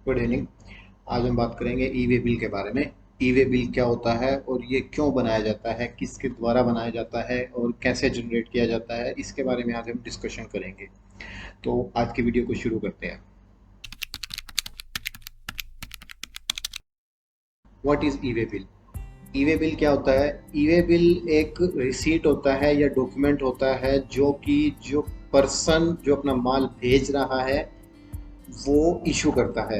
Good evening. आज हम बात करेंगे ई वे बिल के बारे में। ई वे बिल क्या होता है और ये क्यों बनाया जाता है, किसके द्वारा बनाया जाता है और कैसे जनरेट किया जाता है, इसके बारे में आज हम डिस्कशन करेंगे। तो आज की वीडियो को शुरू करते हैं। What is E way bill? E way bill क्या होता है? ई वे बिल एक रिसीट होता है या डॉक्यूमेंट होता है जो पर्सन जो अपना माल भेज रहा है वो इशू करता है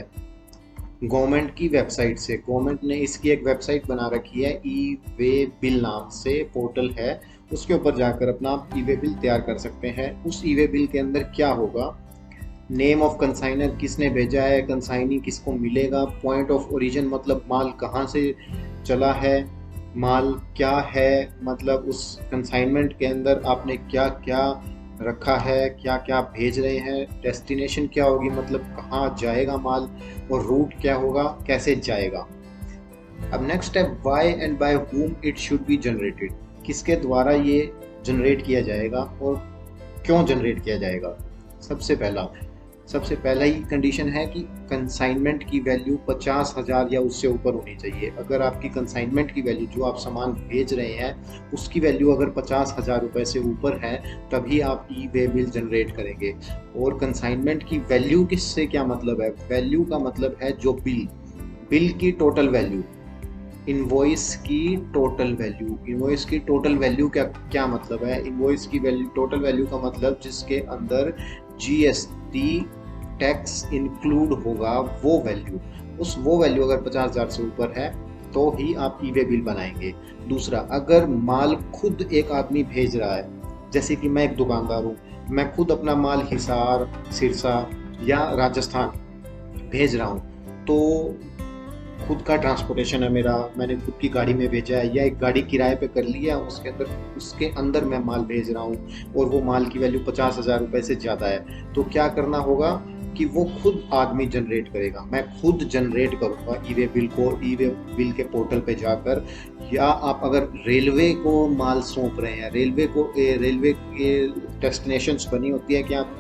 गवर्नमेंट की वेबसाइट से। गवर्नमेंट ने इसकी एक वेबसाइट बना रखी है, ई वे बिल नाम से पोर्टल है। उसके ऊपर जाकर अपना आप ई वे बिल तैयार कर सकते हैं। उस ई वे बिल के अंदर क्या होगा? नेम ऑफ कंसाइनर, किसने भेजा है, कंसाइनी किसको मिलेगा, पॉइंट ऑफ ओरिजिन मतलब माल कहाँ से चला है, माल क्या है, मतलब उस कंसाइनमेंट के अंदर आपने क्या क्या रखा है, क्या क्या भेज रहे हैं, डेस्टिनेशन क्या होगी मतलब कहाँ जाएगा माल, और रूट क्या होगा, कैसे जाएगा। अब next step, why and by whom it should be generated. किसके द्वारा ये जनरेट किया जाएगा और क्यों जनरेट किया जाएगा। सबसे पहला ही कंडीशन है कि कंसाइनमेंट की वैल्यू 50,000 या उससे ऊपर होनी चाहिए। अगर आपकी कंसाइनमेंट की वैल्यू, जो आप सामान भेज रहे हैं उसकी वैल्यू अगर 50,000 रुपये से ऊपर है तभी आप ई वे बिल जनरेट करेंगे। और कंसाइनमेंट की वैल्यू किससे क्या मतलब है? वैल्यू का मतलब है जो बिल की टोटल वैल्यू, इनवॉइस की टोटल वैल्यू। इनवॉइस की टोटल वैल्यू क्या क्या मतलब है? इनवॉइस की वैल्यू, टोटल वैल्यू का मतलब जिसके अंदर जीएसटी टैक्स इंक्लूड होगा वो वैल्यू। वो वैल्यू अगर 50,000 से ऊपर है तो ही आप ई वे बिल बनाएंगे। दूसरा, अगर माल खुद एक आदमी भेज रहा है, जैसे कि मैं एक दुकानदार हूँ, मैं खुद अपना माल हिसार, सिरसा या राजस्थान भेज रहा हूँ, तो खुद का ट्रांसपोर्टेशन है मेरा, मैंने खुद की गाड़ी में भेजा है या एक गाड़ी किराए पे कर लिया, उसके अंदर मैं माल भेज रहा हूँ और वो माल की वैल्यू 50,000 रुपये से ज़्यादा है, तो क्या करना होगा कि वो खुद आदमी जनरेट करेगा। मैं खुद जनरेट करूँगा ई वे बिल को, ई वे बिल के पोर्टल पे जाकर। या आप अगर रेलवे को माल सौंप रहे हैं, रेलवे के डेस्टिनेशंस बनी होती है कि आप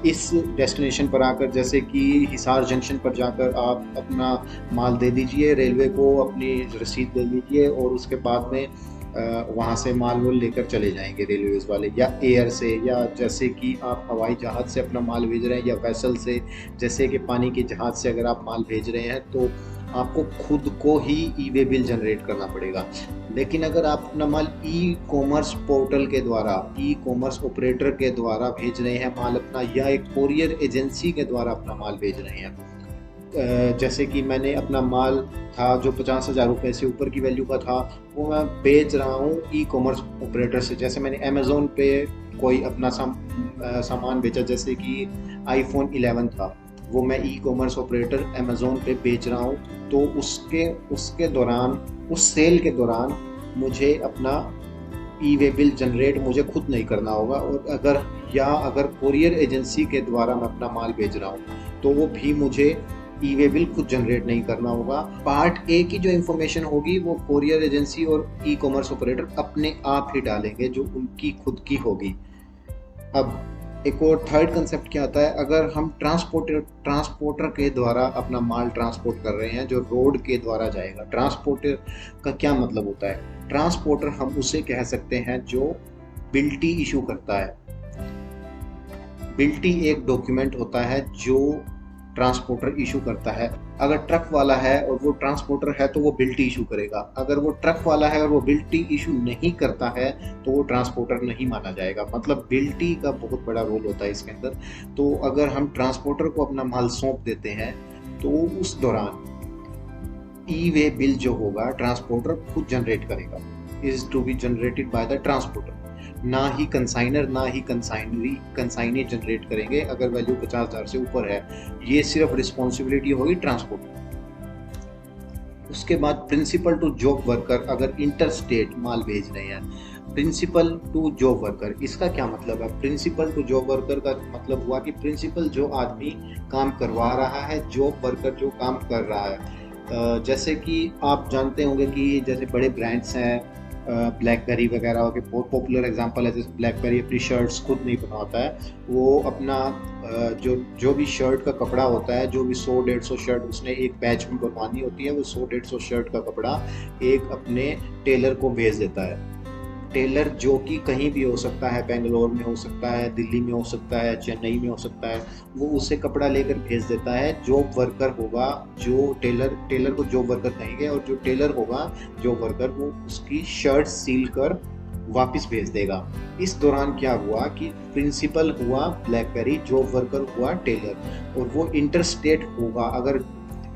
इस डेस्टिनेशन पर आकर, जैसे कि हिसार जंक्शन पर जाकर आप अपना माल दे दीजिए रेलवे को, अपनी रसीद दे दीजिए और उसके बाद में वहाँ से माल वो लेकर चले जाएंगे रेलवेज वाले, या एयर से, या जैसे कि आप हवाई जहाज़ से अपना माल भेज रहे हैं, या वेसल से, जैसे कि पानी के जहाज़ से अगर आप माल भेज रहे हैं तो आपको खुद को ही ई वे बिल जनरेट करना पड़ेगा। लेकिन अगर आप अपना माल ई कॉमर्स पोर्टल के द्वारा, ई कॉमर्स ऑपरेटर के द्वारा भेज रहे हैं माल अपना, या एक कोरियर एजेंसी के द्वारा अपना माल भेज रहे हैं, जैसे कि मैंने अपना माल था जो 50,000 रुपये से ऊपर की वैल्यू का था, वो मैं बेच रहा हूँ ई कॉमर्स ऑपरेटर से। जैसे मैंने अमेज़ोन पे कोई अपना सामान बेचा, जैसे कि आईफोन 11 था, वो मैं ई कॉमर्स ऑपरेटर अमेज़ोन पे बेच रहा हूँ, तो उसके दौरान, उस सेल के दौरान मुझे अपना ई वे बिल जनरेट मुझे खुद नहीं करना होगा। और अगर कोरियर एजेंसी के द्वारा मैं अपना माल भेज रहा हूँ तो वो भी मुझे ई वे बिल खुद जनरेट नहीं करना होगा। पार्ट ए की जो इन्फॉर्मेशन होगी वो कोरियर एजेंसी और ई कॉमर्स ऑपरेटर अपने आप ही डालेंगे, जो उनकी खुद की होगी। अब एक और थर्ड कंसेप्ट क्या आता है, अगर हम ट्रांसपोर्टर के द्वारा अपना माल ट्रांसपोर्ट कर रहे हैं जो रोड के द्वारा जाएगा। ट्रांसपोर्टर का क्या मतलब होता है? ट्रांसपोर्टर हम उसे कह सकते हैं जो बिल्टी इशू करता है। बिल्टी एक डॉक्यूमेंट होता है जो ट्रांसपोर्टर इशू करता है। अगर ट्रक वाला है और वो ट्रांसपोर्टर है तो वो बिल्टी इशू करेगा। अगर वो ट्रक वाला है और वो बिल्टी इशू नहीं करता है तो वो ट्रांसपोर्टर नहीं माना जाएगा। मतलब बिल्टी का बहुत बड़ा रोल होता है इसके अंदर। तो अगर हम ट्रांसपोर्टर को अपना माल सौंप देते हैं तो उस दौरान ई वे बिल जो होगा ट्रांसपोर्टर खुद जनरेट करेगा, is to be generated by the transporter. ना ही कंसाइनर, ना ही कंसाइनी जनरेट करेंगे अगर वैल्यू 50,000 से ऊपर है। ये सिर्फ रिस्पॉन्सिबिलिटी होगी ट्रांसपोर्ट। उसके बाद प्रिंसिपल टू जॉब वर्कर, अगर इंटर स्टेट माल भेज रहे हैं, प्रिंसिपल टू जॉब वर्कर, इसका क्या मतलब है? प्रिंसिपल टू जॉब वर्कर का मतलब हुआ कि प्रिंसिपल जो आदमी काम करवा रहा है, जॉब वर्कर जो काम कर रहा है। जैसे कि आप जानते होंगे कि जैसे बड़े ब्रांड्स हैं, ब्लैकबेरी वगैरह के बहुत पॉपुलर एग्जांपल है। जैसे ब्लैकबेरी अपनी शर्ट्स खुद नहीं बनवाता है, वो अपना जो जो भी शर्ट का कपड़ा होता है, जो भी 100-150 शर्ट उसने एक बैच में बनवानी होती है, वो 100-150 शर्ट का कपड़ा एक अपने टेलर को भेज देता है। टेलर जो कि कहीं भी हो सकता है, बेंगलोर में हो सकता है, दिल्ली में हो सकता है, चेन्नई में हो सकता है, वो उसे कपड़ा लेकर भेज देता है। जॉब वर्कर होगा, जो टेलर को जॉब वर्कर कहेंगे, और जो टेलर होगा जॉब वर्कर, वो उसकी शर्ट सील कर वापस भेज देगा। इस दौरान क्या हुआ कि प्रिंसिपल हुआ ब्लैकबेरी, जॉब वर्कर हुआ टेलर, और वो इंटरस्टेट होगा। अगर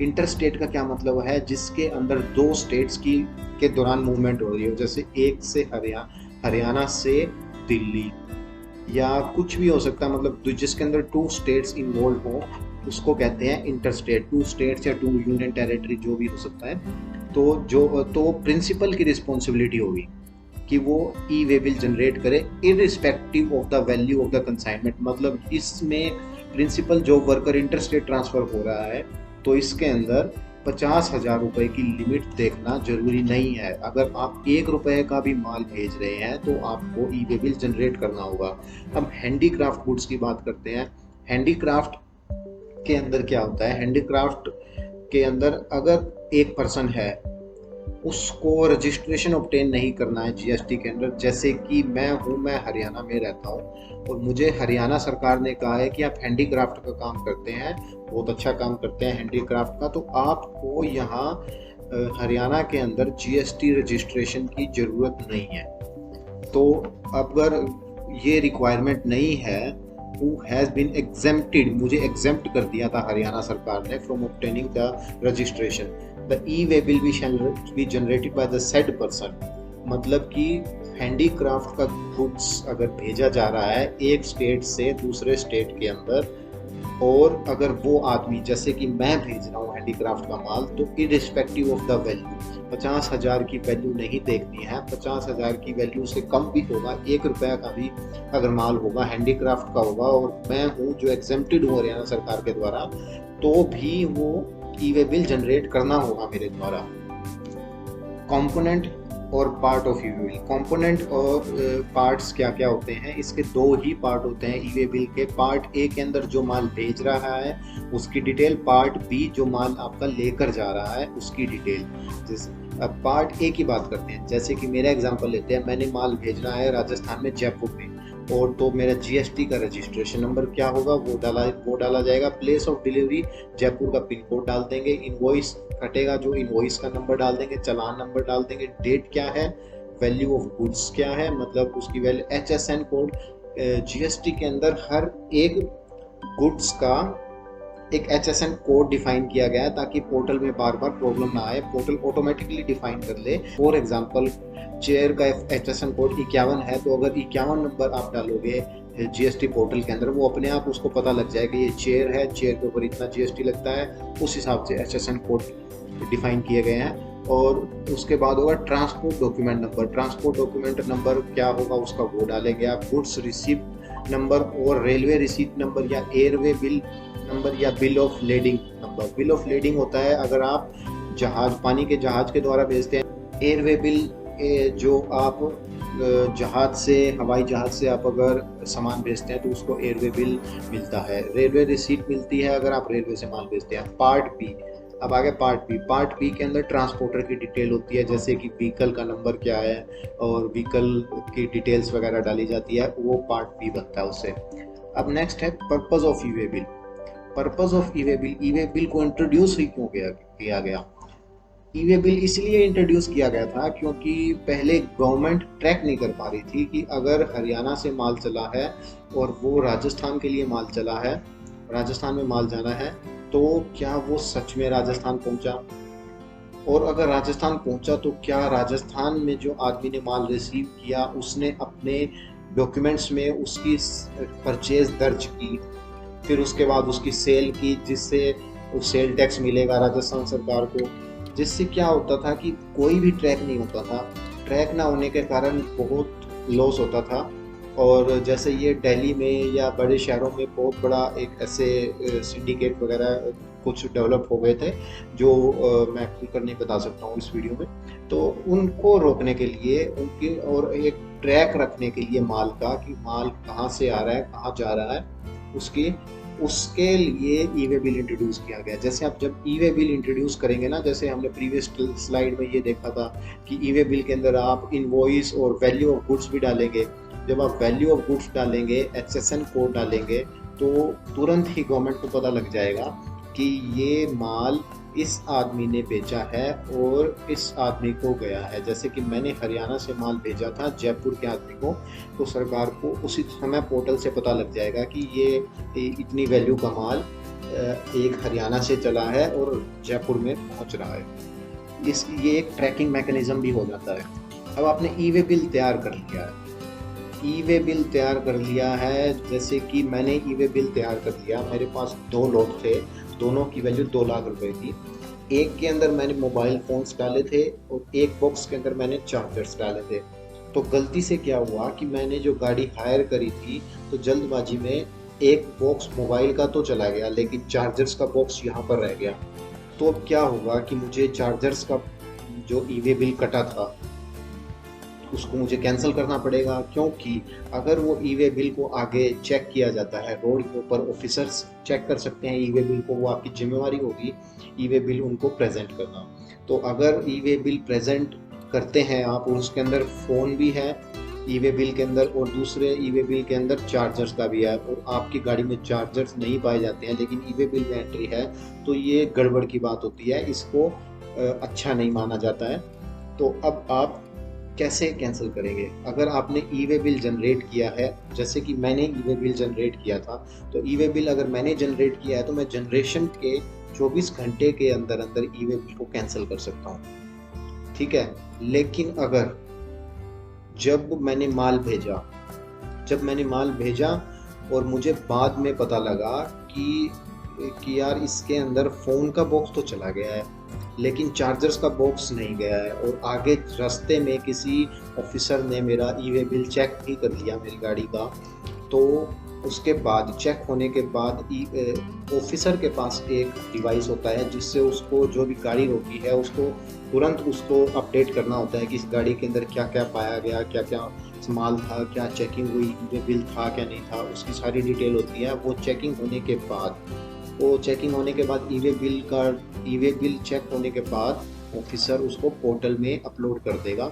इंटरस्टेट का क्या मतलब है, जिसके अंदर दो स्टेट्स की के दौरान मूवमेंट हो रही हो, जैसे एक से हरियाणा से दिल्ली, या कुछ भी हो सकता है, मतलब जिसके अंदर टू स्टेट्स इन्वॉल्व हो, उसको कहते हैं इंटरस्टेट। टू स्टेट्स या टू यूनियन टेरिटरी जो भी हो सकता है। तो प्रिंसिपल की रिस्पॉन्सिबिलिटी होगी कि वो ई वे बिल जनरेट करे irrespective of the value of the consignment. मतलब इसमें principal job worker interstate transfer हो रहा है, तो इसके अंदर 50,000 रुपए की लिमिट देखना जरूरी नहीं है। अगर आप 1 रुपए का भी माल भेज रहे हैं तो आपको ई वे बिल जनरेट करना होगा। अब हैंडीक्राफ्ट गुड्स की बात करते हैं। हैंडीक्राफ्ट के अंदर क्या होता है, हैंडीक्राफ्ट के अंदर अगर एक पर्सन है, उसको रजिस्ट्रेशन ऑब्टेन नहीं करना है जीएसटी के अंदर। जैसे कि मैं हरियाणा में रहता हूँ और मुझे हरियाणा सरकार ने कहा है कि आप हैंडीक्राफ्ट का काम करते हैं, बहुत अच्छा काम करते हैं हैंडीक्राफ्ट का, तो आपको यहाँ हरियाणा के अंदर जीएसटी रजिस्ट्रेशन की ज़रूरत नहीं है। तो अगर ये रिक्वायरमेंट नहीं है, who has been exempted, मुझे exempt कर दिया था हरियाणा सरकार ने from obtaining the registration, the e-way will be generated by the said person। मतलब कि हैंडीक्राफ्ट का गुड्स अगर भेजा जा रहा है एक स्टेट से दूसरे स्टेट के अंदर, और अगर वो आदमी, जैसे कि मैं भेज रहा हूँ हैंडीक्राफ्ट का माल, तो इररिस्पेक्टिव ऑफ द वैल्यू 50,000 की वैल्यू नहीं देखनी है। 50,000 की वैल्यू से कम भी होगा, 1 रुपया का भी अगर माल होगा, हैंडीक्राफ्ट का होगा, और मैं हूँ जो एग्जेम्प्टेड हूँ हरियाणा सरकार के द्वारा, तो भी वो ई वे बिल जनरेट करना होगा मेरे द्वारा। कंपोनेंट और part of E way bill. Component और पार्ट्स क्या क्या होते हैं, इसके दो ही पार्ट होते हैं ई वे बिल के। पार्ट ए के अंदर जो माल भेज रहा है उसकी डिटेल, पार्ट बी जो माल आपका लेकर जा रहा है उसकी डिटेल। अब पार्ट ए की बात करते हैं। जैसे कि मेरा एग्जांपल लेते हैं, मैंने माल भेजना है राजस्थान में जयपुर में, और तो मेरा जीएसटी का रजिस्ट्रेशन नंबर क्या होगा, वो डाला जाएगा। प्लेस ऑफ डिलीवरी जयपुर का पिन कोड डाल देंगे। इनवॉइस कटेगा, जो इनवॉइस का नंबर डाल देंगे, चालान नंबर डाल देंगे। डेट क्या है, वैल्यू ऑफ गुड्स क्या है, मतलब उसकी वैल्यू, HSN कोड। जीएसटी के अंदर हर एक गुड्स का एक HSN कोड डिफाइन किया गया है, ताकि पोर्टल में बार बार प्रॉब्लम ना आए, पोर्टल ऑटोमेटिकली डिफाइन कर ले। फॉर एग्जांपल, चेयर का HSN कोड 51 है, तो अगर 51 नंबर आप डालोगे जीएसटी पोर्टल के अंदर, वो अपने आप उसको पता लग जाएगा ये चेयर है, चेयर के ऊपर इतना जीएसटी लगता है, उस हिसाब से HSN कोड डिफाइन किए गए हैं। और उसके बाद होगा transport document number. Transport document number क्या होगा, उसका वो डालेंगे आप। गुड्स रिसीप्ट नंबर और रेलवे रिसीप्ट नंबर या एयरवे बिल नंबर या bill of lading number. Bill of lading होता है अगर आप जहाज, पानी के जहाज के द्वारा भेजते हैं। एयरवे बिल जो आप जहाज से, हवाई जहाज से आप अगर सामान भेजते हैं तो उसको एयरवे बिल मिलता है। रेलवे रिसीट मिलती है अगर आप रेलवे से माल भेजते हैं। पार्ट बी, अब आगे पार्ट बी। पार्ट बी के अंदर ट्रांसपोर्टर की डिटेल होती है, जैसे कि व्हीकल का नंबर क्या है और व्हीकल की डिटेल्स वगैरह डाली जाती है, वो पार्ट बी बनता है उससे। अब नेक्स्ट है purpose of E way bill. Purpose of E way bill, E way bill को इंट्रोड्यूस ही क्यों किया गया? ई वे बिल इसलिए इंट्रोड्यूस किया गया था क्योंकि पहले गवर्नमेंट ट्रैक नहीं कर पा रही थी कि अगर हरियाणा से माल चला है और वो राजस्थान के लिए माल चला है, राजस्थान में माल जाना है, तो क्या वो सच में राजस्थान पहुंचा, और अगर राजस्थान पहुंचा तो क्या राजस्थान में जो आदमी ने माल रिसीव किया उसने अपने डॉक्यूमेंट्स में उसकी परचेज दर्ज की, फिर उसके बाद उसकी सेल की, जिससे उस सेल टैक्स मिलेगा राजस्थान सरकार को। जिससे क्या होता था कि कोई भी ट्रैक नहीं होता था। ट्रैक ना होने के कारण बहुत लॉस होता था, और जैसे ये दिल्ली में या बड़े शहरों में बहुत बड़ा एक ऐसे सिंडिकेट वगैरह कुछ डेवलप हो गए थे, जो मैं खुलकर नहीं बता सकता हूँ इस वीडियो में। तो उनको रोकने के लिए उनकी और एक ट्रैक रखने के लिए माल का, कि माल कहाँ से आ रहा है कहाँ जा रहा है, उसकी उसके लिए ई वे बिल इंट्रोड्यूस किया गया। जैसे आप जब ई वे बिल इंट्रोड्यूस करेंगे ना, जैसे हमने प्रीवियस स्लाइड में ये देखा था कि ई वे बिल के अंदर आप इनवॉइस और वैल्यू ऑफ गुड्स भी डालेंगे। जब आप वैल्यू ऑफ गुड्स डालेंगे, HSN कोड डालेंगे, तो तुरंत ही गवर्नमेंट को पता लग जाएगा कि ये माल इस आदमी ने बेचा है और इस आदमी को गया है। जैसे कि मैंने हरियाणा से माल भेजा था जयपुर के आदमी को, तो सरकार को उसी समय पोर्टल से पता लग जाएगा कि ये इतनी वैल्यू का माल एक हरियाणा से चला है और जयपुर में पहुंच रहा है। ये एक ट्रैकिंग मैकेनिज्म भी हो जाता है। अब आपने ई वे बिल तैयार कर लिया है, ई वे बिल तैयार कर लिया है। जैसे कि मैंने ई वे बिल तैयार कर लिया, मेरे पास 2 लोड थे, दोनों की वैल्यू 2 लाख रुपए थी। एक के अंदर मैंने मोबाइल फोन्स डाले थे और एक बॉक्स के अंदर मैंने चार्जर्स डाले थे। तो गलती से क्या हुआ कि मैंने जो गाड़ी हायर करी थी, तो जल्दबाजी में एक बॉक्स मोबाइल का तो चला गया, लेकिन चार्जर्स का बॉक्स यहाँ पर रह गया। तो अब क्या होगा कि मुझे चार्जर्स का जो ई वे बिल कटा था उसको मुझे कैंसिल करना पड़ेगा, क्योंकि अगर वो ई वे बिल को आगे चेक किया जाता है, रोड के ऊपर ऑफिसर्स चेक कर सकते हैं ई वे बिल को, वो आपकी जिम्मेवारी होगी ई वे बिल उनको प्रेजेंट करना। तो अगर ई वे बिल प्रेजेंट करते हैं आप और उसके अंदर फ़ोन भी है ई वे बिल के अंदर और दूसरे ई वे बिल के अंदर चार्जर्स का भी है, और आपकी गाड़ी में चार्जर्स नहीं पाए जाते हैं लेकिन ई वे बिल में एंट्री है, तो ये गड़बड़ की बात होती है, इसको अच्छा नहीं माना जाता है। तो अब आप कैसे कैंसिल करेंगे? अगर आपने ई वे बिल जनरेट किया है, जैसे कि मैंने ई वे बिल जनरेट किया था, तो ई वे बिल अगर मैंने जनरेट किया है तो मैं जनरेशन के 24 घंटे के अंदर अंदर ई वे बिल को कैंसिल कर सकता हूँ, ठीक है। लेकिन अगर जब मैंने माल भेजा और मुझे बाद में पता लगा कि यार इसके अंदर फ़ोन का बॉक्स तो चला गया है लेकिन चार्जर्स का बॉक्स नहीं गया है, और आगे रास्ते में किसी ऑफिसर ने मेरा ई वे बिल चेक भी कर लिया मेरी गाड़ी का, तो उसके बाद चेक होने के बाद ऑफिसर के पास एक डिवाइस होता है जिससे उसको जो भी गाड़ी रोकी है उसको तुरंत उसको अपडेट करना होता है कि इस गाड़ी के अंदर क्या क्या पाया गया, क्या क्या माल था, क्या चेकिंग हुई, ई वे बिल था क्या नहीं था, उसकी सारी डिटेल होती है। वो चेकिंग होने के बाद ई वे बिल चेक होने के बाद ऑफिसर उसको पोर्टल में अपलोड कर देगा।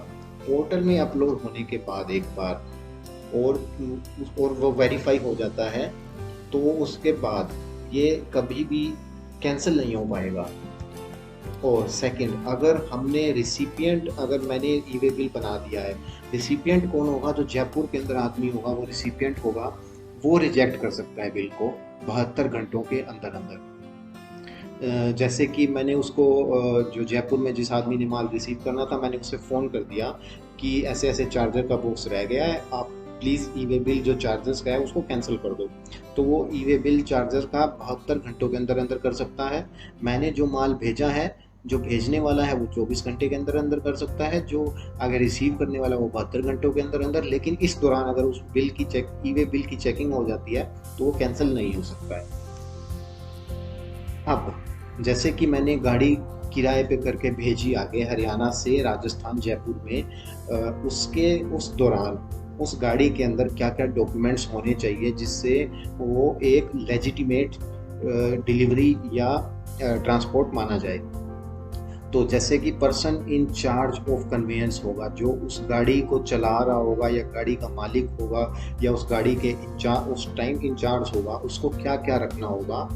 पोर्टल में अपलोड होने के बाद एक बार और वो वेरीफाई हो जाता है, तो उसके बाद ये कभी भी कैंसिल नहीं हो पाएगा। और सेकंड, अगर मैंने ई वे बिल बना दिया है, रिसिपिएंट कौन होगा? जो जयपुर के अंदर आदमी होगा वो रिसिपिएंट होगा, वो रिजेक्ट कर सकता है बिल को 72 घंटों के अंदर अंदर। जैसे कि मैंने उसको जो जयपुर में जिस आदमी ने माल रिसीव करना था, मैंने उसे फ़ोन कर दिया कि ऐसे ऐसे चार्जर का बॉक्स रह गया है, आप प्लीज़ ई वे बिल जो चार्जर्स का है उसको कैंसिल कर दो। तो वो ई वे बिल चार्जर का 72 घंटों के अंदर अंदर कर सकता है। मैंने जो माल भेजा है, जो भेजने वाला है वो 24 घंटे के अंदर अंदर कर सकता है, जो अगर रिसीव करने वाला वो 72 घंटों के अंदर अंदर। लेकिन इस दौरान अगर उस ई वे बिल की चेकिंग हो जाती है तो वो कैंसिल नहीं हो सकता है। अब जैसे कि मैंने गाड़ी किराए पे करके भेजी आगे हरियाणा से राजस्थान जयपुर में, उस दौरान उस गाड़ी के अंदर क्या क्या डॉक्यूमेंट्स होने चाहिए जिससे वो एक लेजिटिमेट डिलीवरी या ट्रांसपोर्ट माना जाए। तो जैसे कि person in charge of conveyance होगा, जो उस गाड़ी को चला रहा होगा या गाड़ी का मालिक होगा या उस गाड़ी के उस टाइम इंचार्ज होगा, उसको क्या क्या रखना होगा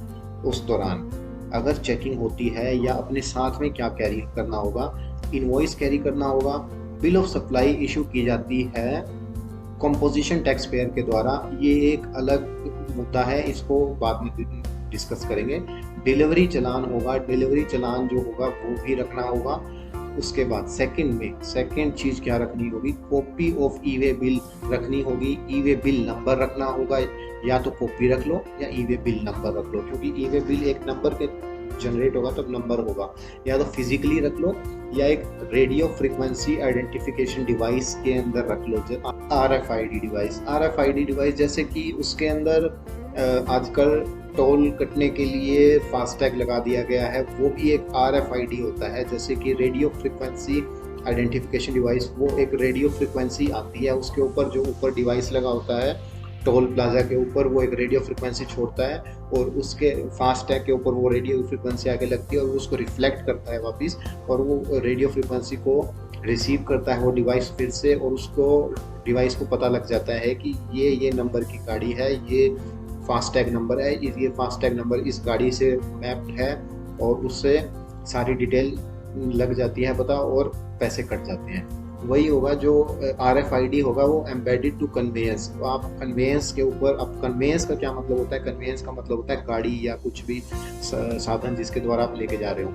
उस दौरान अगर चेकिंग होती है, या अपने साथ में क्या कैरी करना होगा। इनवॉइस कैरी करना होगा। बिल ऑफ सप्लाई इशू की जाती है कंपोजिशन टैक्स पेयर के द्वारा, ये एक अलग मुद्दा है, इसको बाद में डिस्कस करेंगे। डिलीवरी चालान होगा, डिलीवरी चालान जो होगा वो भी रखना होगा। उसके बाद सेकंड चीज़ क्या रखनी होगी? Copy of E way bill रखनी होगी। ई वे बिल नंबर रखना होगा, या तो कॉपी रख लो या ई वे बिल नंबर रख लो, क्योंकि ई वे बिल एक नंबर के जनरेट होगा तब नंबर होगा। या तो फिजिकली रख लो या एक रेडियो फ्रिक्वेंसी आइडेंटिफिकेशन डिवाइस के अंदर रख लो, RFID डिवाइस। RFID डिवाइस जैसे कि उसके अंदर आजकल टोल कटने के लिए फास्टैग लगा दिया गया है, वो भी एक RFID होता है। जैसे कि रेडियो फ्रिक्वेंसी आइडेंटिफिकेशन डिवाइस, वो एक रेडियो फ्रिक्वेंसी आती है, उसके ऊपर जो ऊपर डिवाइस लगा होता है टोल प्लाजा के ऊपर, वो एक रेडियो फ्रिक्वेंसी छोड़ता है और उसके फास्टैग के ऊपर वो रेडियो फ्रिक्वेंसी आगे लगती है और उसको रिफ्लेक्ट करता है वापस, और वो रेडियो फ्रिक्वेंसी को रिसीव करता है वो डिवाइस फिर से, और उसको डिवाइस को पता लग जाता है कि ये नंबर की गाड़ी है, ये फास्टैग नंबर है, ये फास्टैग नंबर इस गाड़ी से मैप्ड है, और उससे सारी डिटेल लग जाती है पता और पैसे कट जाते हैं। वही होगा जो RFID होगा, वो एम्बेडेड टू कन्वेयंस। तो आप कन्वेयंस के ऊपर, अब कन्वेयंस का क्या मतलब होता है? कन्वेयंस का मतलब होता है गाड़ी या कुछ भी साधन जिसके द्वारा आप लेके जा रहे हो।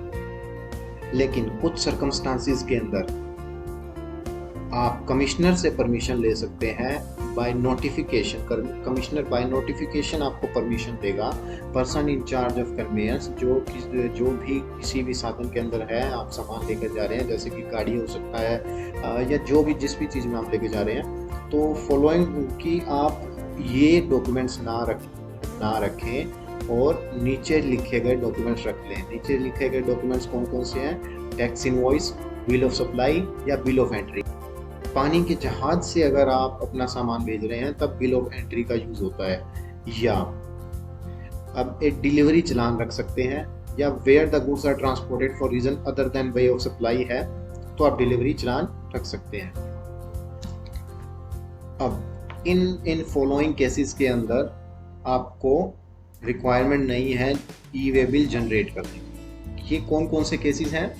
लेकिन कुछ सर्कमस्टांसिस के अंदर आप कमिश्नर से परमिशन ले सकते हैं by notification. Commissioner by notification आपको परमिशन देगा। Person in charge of conveyance, जो भी किसी भी साधन के अंदर है, आप सामान लेकर जा रहे हैं, जैसे कि गाड़ी हो सकता है या जो भी जिस भी चीज़ में आप लेके जा रहे हैं, तो फॉलोइंग कि आप ये डॉक्यूमेंट्स ना रखें और नीचे लिखे गए डॉक्यूमेंट्स रख लें। नीचे लिखे गए डॉक्यूमेंट्स कौन कौन से हैं? Tax invoice, bill of supply या बिल ऑफ एंट्री। पानी के जहाज से अगर आप अपना सामान भेज रहे हैं तब बिल ऑफ एंट्री का यूज होता है। या अब एक डिलीवरी चलान रख सकते हैं, या where the goods are transported for reason other than way of supply है तो आप डिलीवरी चलान रख सकते हैं। अब इन फॉलोइंग केसेस के अंदर आपको रिक्वायरमेंट नहीं है ई-वे बिल जनरेट करने की। ये कौन कौन से केसेस हैं?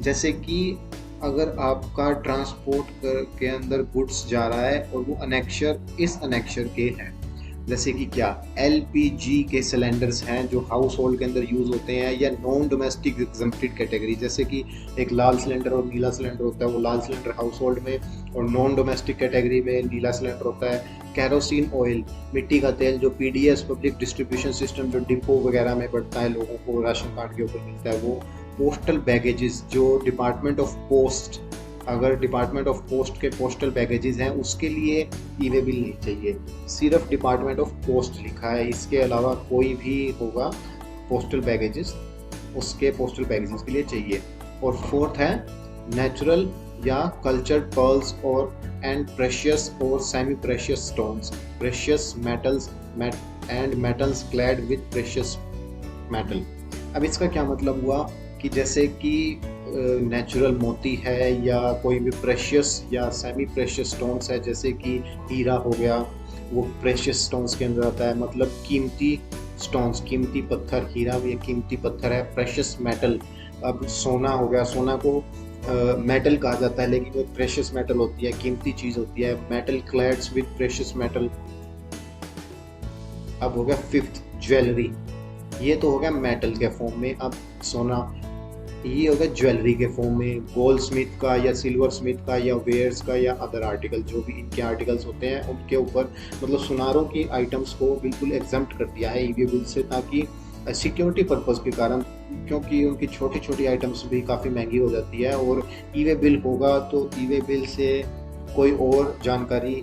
जैसे कि अगर आपका ट्रांसपोर्ट के अंदर गुड्स जा रहा है और वो अनेक्शर इस अनेक्शर के हैं, जैसे कि क्या LPG के सिलेंडर्स हैं जो हाउस होल्ड के अंदर यूज़ होते हैं, या नॉन डोमेस्टिक एग्जम्प्टेड कैटेगरी, जैसे कि एक लाल सिलेंडर और नीला सिलेंडर होता है, वो लाल सिलेंडर हाउस होल्ड में और नॉन डोमेस्टिक कैटेगरी में नीला सिलेंडर होता है। कैरोसिन ऑयल, मिट्टी का तेल, जो PDS पब्लिक डिस्ट्रीब्यूशन सिस्टम जो डिपो वगैरह में बढ़ता है, लोगों को राशन कार्ड के ऊपर मिलता है वो। पोस्टल बैगेजेस, जो डिपार्टमेंट ऑफ पोस्ट, अगर डिपार्टमेंट ऑफ पोस्ट के पोस्टल बैगेजेस हैं उसके लिए ई-वे बिल नहीं चाहिए, सिर्फ डिपार्टमेंट ऑफ पोस्ट लिखा है, इसके अलावा कोई भी होगा पोस्टल बैगेजेस, उसके पोस्टल बैगेजेस के लिए चाहिए। और फोर्थ है नेचुरल या कल्चर्ड पर्ल्स और एंड प्रेशियस और semi precious stones, precious metals and metals clad with precious metal. अब इसका क्या मतलब हुआ कि जैसे कि नेचुरल मोती है या कोई भी प्रेशियस या सेमी प्रेशियस स्टोन्स है, जैसे कि हीरा हो गया, वो प्रेशियस स्टोन्स के अंदर आता है, मतलब कीमती स्टोन्स, कीमती पत्थर। हीरा भी एक कीमती पत्थर है। प्रेशियस मेटल, अब सोना हो गया, सोना को मेटल कहा जाता है लेकिन वो प्रेशियस मेटल होती है, कीमती चीज़ होती है। Metal क्लैड्स with precious metal. अब हो गया फिफ्थ ज्वेलरी, ये तो हो गया मेटल के फॉर्म में। अब सोना, ये हो गया ज्वेलरी के फॉर्म में, गोल्ड स्मिथ का या सिल्वर स्मिथ का या वेयर्स का या अदर आर्टिकल, जो भी इनके आर्टिकल्स होते हैं उनके ऊपर, मतलब सुनारों की आइटम्स को बिल्कुल एग्जम्प्ट कर दिया है ई-वे बिल से, ताकि सिक्योरिटी पर्पस के कारण, क्योंकि उनकी छोटी छोटी आइटम्स भी काफ़ी महंगी हो जाती है। और ई-वे बिल होगा तो ई-वे बिल से कोई और जानकारी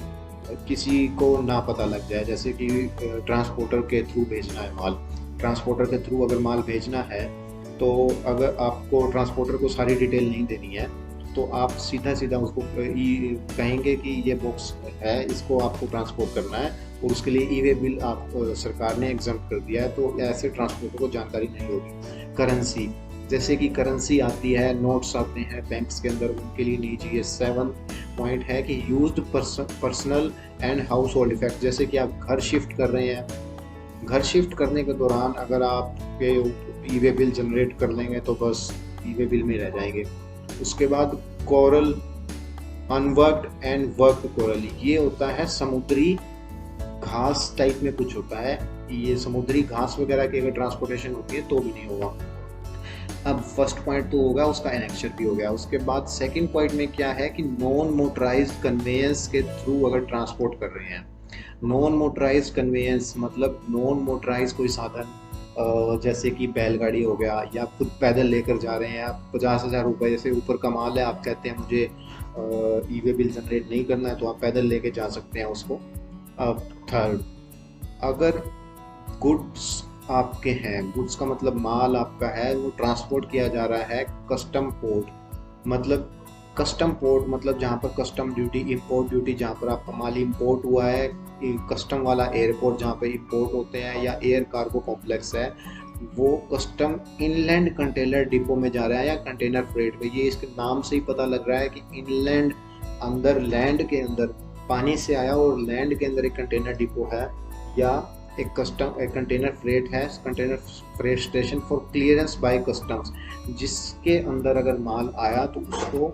किसी को ना पता लग जाए, जैसे कि ट्रांसपोर्टर के थ्रू भेजना है माल, ट्रांसपोर्टर के थ्रू अगर माल भेजना है तो अगर आपको ट्रांसपोर्टर को सारी डिटेल नहीं देनी है तो आप सीधा सीधा उसको कहेंगे कि ये बॉक्स है, इसको आपको ट्रांसपोर्ट करना है, और उसके लिए ई-वे बिल आप सरकार ने एग्जम्प्ट कर दिया है, तो ऐसे ट्रांसपोर्टर को जानकारी नहीं होगी। करेंसी, जैसे कि करेंसी आती है, नोट्स आते हैं बैंक्स के अंदर, उनके लिए नहीं चाहिए। 7 पॉइंट है कि used personal and house hold effect, जैसे कि आप घर शिफ्ट कर रहे हैं, घर शिफ्ट करने के दौरान अगर आप ई-वे बिल जनरेट कर लेंगे तो बस ई-वे बिल में रह जाएंगे। उसके बाद कोरल, अनवर्क्ड एंड वर्क्ड कोरल, ये होता है समुद्री घास टाइप में कुछ होता है, ये समुद्री घास वगैरह की अगर ट्रांसपोर्टेशन होती है तो भी नहीं होगा। अब फर्स्ट पॉइंट तो होगा, उसका एनेक्चर भी हो गया। उसके बाद सेकंड पॉइंट में क्या है कि नॉन मोटराइज्ड कन्वेयंस के थ्रू अगर ट्रांसपोर्ट कर रहे हैं, नॉन मोटराइज्ड कन्वेयंस मतलब नॉन मोटराइज्ड कोई साधन जैसे कि बैलगाड़ी हो गया, या आप खुद पैदल लेकर जा रहे हैं, आप 50,000 रुपये जैसे ऊपर का माल है, आप कहते हैं मुझे ई वे बिल जनरेट नहीं करना है, तो आप पैदल लेके जा सकते हैं उसको। अब थर्ड, अगर गुड्स आपके हैं, गुड्स का मतलब माल आपका है, वो ट्रांसपोर्ट किया जा रहा है कस्टम पोर्ट, मतलब कस्टम पोर्ट मतलब जहाँ पर कस्टम ड्यूटी, इंपोर्ट ड्यूटी, जहाँ पर आपका माल इंपोर्ट हुआ है, कस्टम वाला एयरपोर्ट जहाँ पर इंपोर्ट होते हैं, या एयर कार्गो कॉम्प्लेक्स है, वो कस्टम इनलैंड कंटेनर डिपो में जा रहा है या कंटेनर फ्रेट में। ये इसके नाम से ही पता लग रहा है कि इनलैंड, अंदर लैंड के अंदर पानी से आया और लैंड के अंदर एक कंटेनर डिपो है, या एक कंटेनर फ्रेट है, container freight station for clearance by customs, जिसके अंदर अगर माल आया तो उसको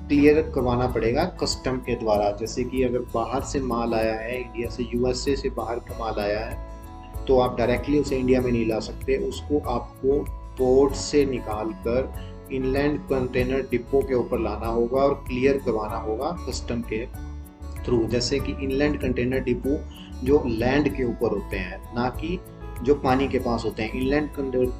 क्लियर करवाना पड़ेगा कस्टम के द्वारा। जैसे कि अगर बाहर से माल आया है, इंडिया से, यूएसए से बाहर का माल आया है, तो आप डायरेक्टली उसे इंडिया में नहीं ला सकते, उसको आपको पोर्ट से निकाल कर इनलैंड कंटेनर डिपो के ऊपर लाना होगा और क्लियर करवाना होगा कस्टम के थ्रू। जैसे कि इनलैंड कंटेनर डिपो जो लैंड के ऊपर होते हैं, ना कि जो पानी के पास होते हैं। इनलैंड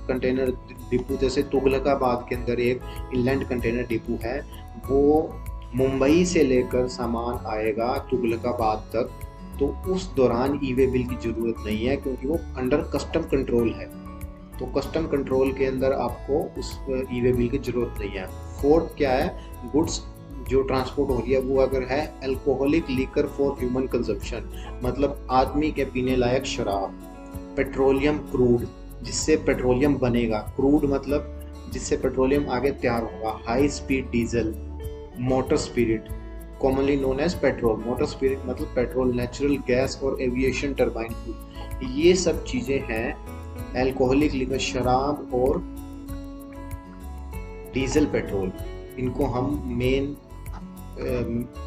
कंटेनर डिपो जैसे तुगलकाबाद के अंदर एक इनलैंड कंटेनर डिपो है, वो मुंबई से लेकर सामान आएगा तुगलकाबाद तक, तो उस दौरान ई वे बिल की ज़रूरत नहीं है, क्योंकि वो अंडर कस्टम कंट्रोल है। तो कस्टम कंट्रोल के अंदर आपको उस ई वे बिल की ज़रूरत नहीं है। फोर्थ क्या है, गुड्स जो ट्रांसपोर्ट हो रही है वो अगर है alcoholic liquor for human consumption, मतलब आदमी के पीने लायक शराब, पेट्रोलियम क्रूड, जिससे पेट्रोलियम बनेगा, क्रूड मतलब जिससे पेट्रोलियम आगे तैयार होगा, high speed diesel, motor spirit commonly known as petrol, motor spirit मतलब पेट्रोल, नेचुरल गैस और एविएशन टरबाइन फ्यूल, ये सब चीज़ें हैं अल्कोहलिक लीकर, शराब और डीजल पेट्रोल, इनको हम मेन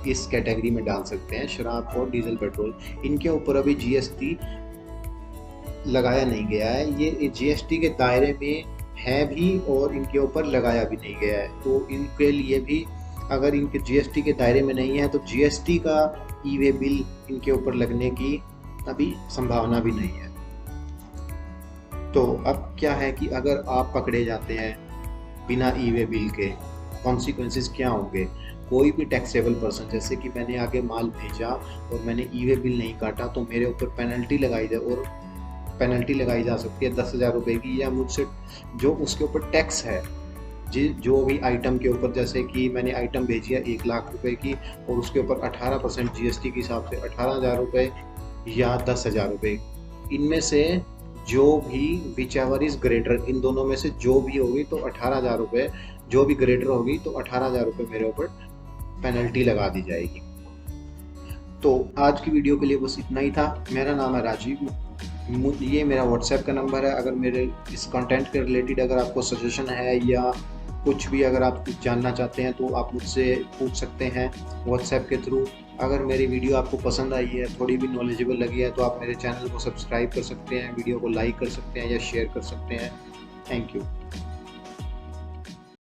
इस कैटेगरी में डाल सकते हैं, शराब और डीजल पेट्रोल। इनके ऊपर अभी जीएसटी लगाया नहीं गया है, ये जीएसटी के दायरे में है भी और इनके ऊपर लगाया भी नहीं गया है, तो इनके लिए भी अगर इनके जीएसटी के दायरे में नहीं है तो जीएसटी का ई वे बिल इनके ऊपर लगने की अभी संभावना भी नहीं है। तो अब क्या है कि अगर आप पकड़े जाते हैं बिना ई वे बिल के, कॉन्सिक्वेंसेस क्या होंगे। कोई भी टैक्सेबल पर्सन, जैसे कि मैंने आगे माल भेजा और मैंने ई वे बिल नहीं काटा, तो मेरे ऊपर पेनल्टी लगाई जाए, और पेनल्टी लगाई जा सकती है 10,000 रुपये की, या मुझसे जो उसके ऊपर टैक्स है जो भी आइटम के ऊपर, जैसे कि मैंने आइटम भेजी है 1 लाख रुपए की और उसके ऊपर 18% जीएसटी के हिसाब से 18,000 रुपये या 10,000 रुपये, इनमें से जो भी विच एवर इज ग्रेटर, इन दोनों में से जो भी होगी तो 18,000 रुपये, जो भी ग्रेटर होगी तो 18,000 रुपये मेरे ऊपर पेनल्टी लगा दी जाएगी। तो आज की वीडियो के लिए बस इतना ही था। मेरा नाम है राजीव, ये मेरा व्हाट्सएप का नंबर है। अगर मेरे इस कंटेंट के रिलेटेड अगर आपको सजेशन है या कुछ भी अगर आप कुछ जानना चाहते हैं तो आप मुझसे पूछ सकते हैं व्हाट्सएप के थ्रू। अगर मेरी वीडियो आपको पसंद आई है, थोड़ी भी नॉलेजेबल लगी है, तो आप मेरे चैनल को सब्सक्राइब कर सकते हैं, वीडियो को लाइक कर सकते हैं या शेयर कर सकते हैं। Thank you.